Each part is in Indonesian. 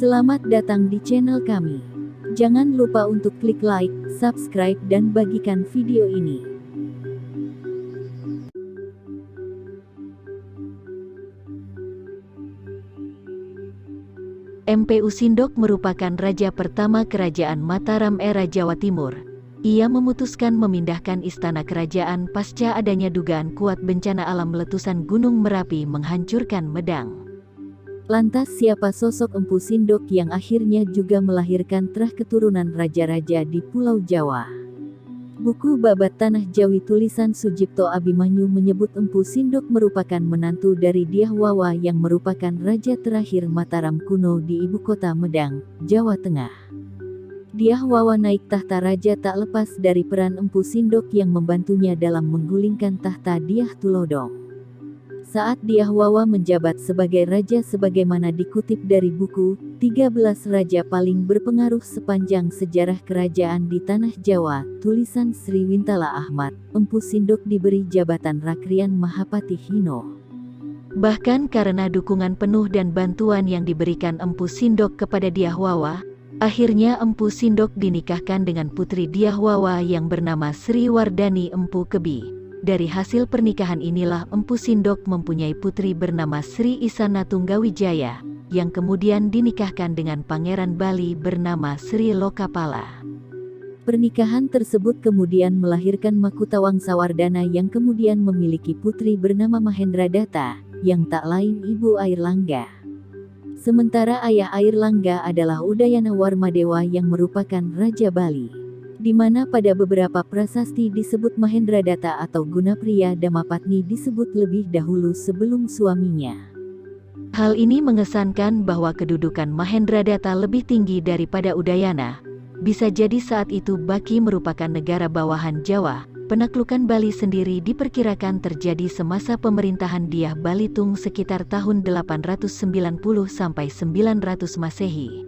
Selamat datang di channel kami. Jangan lupa untuk klik like, subscribe dan bagikan video ini. Mpu Sindok merupakan raja pertama Kerajaan Mataram era Jawa Timur. Ia memutuskan memindahkan istana kerajaan pasca adanya dugaan kuat bencana alam letusan Gunung Merapi menghancurkan Medang. Lantas siapa sosok Mpu Sindok yang akhirnya juga melahirkan terah keturunan raja-raja di Pulau Jawa? Buku Babat Tanah Jawi tulisan Sujipto Abimanyu menyebut Mpu Sindok merupakan menantu dari Dyah Wawa yang merupakan raja terakhir Mataram kuno di ibu kota Medang, Jawa Tengah. Dyah Wawa naik tahta raja tak lepas dari peran Mpu Sindok yang membantunya dalam menggulingkan tahta Dyah Tulodong. Saat Dyah Wawa menjabat sebagai raja sebagaimana dikutip dari buku 13 Raja Paling Berpengaruh Sepanjang Sejarah Kerajaan di Tanah Jawa, tulisan Sri Wintala Ahmad, Mpu Sindok diberi jabatan Rakrian Mahapati Hino. Bahkan karena dukungan penuh dan bantuan yang diberikan Mpu Sindok kepada Dyah Wawa, akhirnya Mpu Sindok dinikahkan dengan putri Dyah Wawa yang bernama Sri Wardani Mpu Kebi. Dari hasil pernikahan inilah Mpu Sindok mempunyai putri bernama Sri Isana Tunggawijaya, yang kemudian dinikahkan dengan Pangeran Bali bernama Sri Lokapala. Pernikahan tersebut kemudian melahirkan Makutawangsawardhana yang kemudian memiliki putri bernama Mahendradatta, yang tak lain ibu Airlangga. Sementara ayah Airlangga adalah Udayana Warmadewa yang merupakan Raja Bali, di mana pada beberapa prasasti disebut Mahendradatta atau Gunapriya Damapatni disebut lebih dahulu sebelum suaminya. Hal ini mengesankan bahwa kedudukan Mahendradatta lebih tinggi daripada Udayana. Bisa jadi saat itu Baki merupakan negara bawahan Jawa. Penaklukan Bali sendiri diperkirakan terjadi semasa pemerintahan Dyah Balitung sekitar tahun 890 sampai 900 Masehi.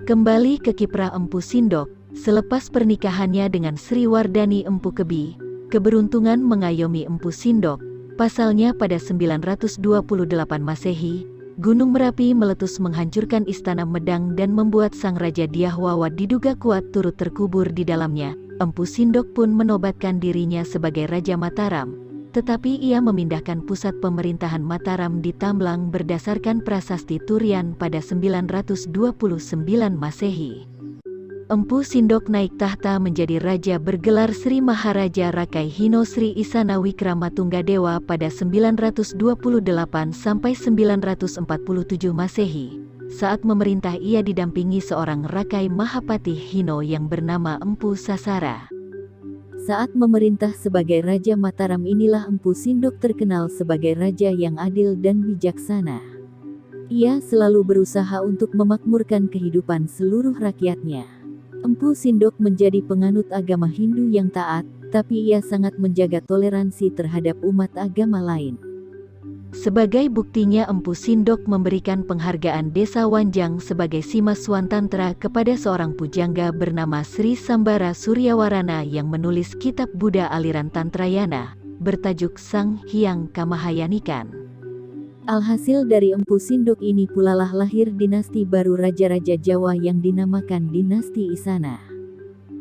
Kembali ke kiprah Mpu Sindok. Selepas pernikahannya dengan Sri Wardani Mpu Kebi, keberuntungan mengayomi Mpu Sindok. Pasalnya pada 928 Masehi, Gunung Merapi meletus menghancurkan istana Medang dan membuat sang Raja Dyah Wawa diduga kuat turut terkubur di dalamnya. Mpu Sindok pun menobatkan dirinya sebagai Raja Mataram, tetapi ia memindahkan pusat pemerintahan Mataram di Tamblang berdasarkan prasasti Turian pada 929 Masehi. Mpu Sindok naik tahta menjadi raja bergelar Sri Maharaja Rakai Hino Sri Isana Wikramatunggadewa pada 928 sampai 947 Masehi. Saat memerintah ia didampingi seorang Rakai Mahapati Hino yang bernama Mpu Sasara. Saat memerintah sebagai Raja Mataram inilah Mpu Sindok terkenal sebagai raja yang adil dan bijaksana. Ia selalu berusaha untuk memakmurkan kehidupan seluruh rakyatnya. Mpu Sindok menjadi penganut agama Hindu yang taat, tapi ia sangat menjaga toleransi terhadap umat agama lain. Sebagai buktinya Mpu Sindok memberikan penghargaan Desa Wanjang sebagai Sima Swantantra kepada seorang pujangga bernama Sri Sambara Suryawarana yang menulis kitab Buddha aliran Tantrayana, bertajuk Sang Hyang Kamahayanikan. Alhasil dari Mpu Sindok ini pulalah lahir dinasti baru raja-raja Jawa yang dinamakan dinasti Isana,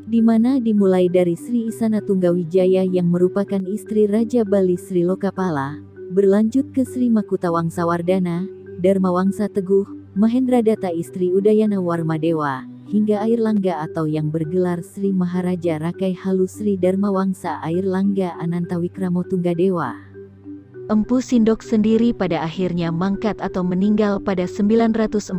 di mana dimulai dari Sri Isana Tunggawijaya yang merupakan istri Raja Bali Sri Lokapala, berlanjut ke Sri Makutawangsawardhana, Dharmawangsa Teguh, Mahendradatta istri Udayana Warmadewa, hingga Airlangga atau yang bergelar Sri Maharaja Rakai Halu Sri Dharmawangsa Airlangga Anantawikramotunggadewa. Mpu Sindok sendiri pada akhirnya mangkat atau meninggal pada 947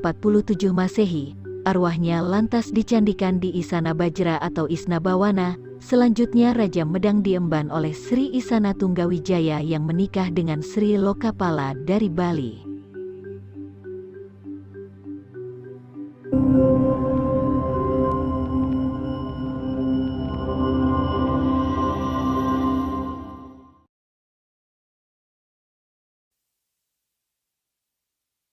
Masehi. Arwahnya lantas dicandikan di Isana Bajra atau Isnabawana. Selanjutnya Raja Medang diemban oleh Sri Isana Tunggawijaya yang menikah dengan Sri Lokapala dari Bali.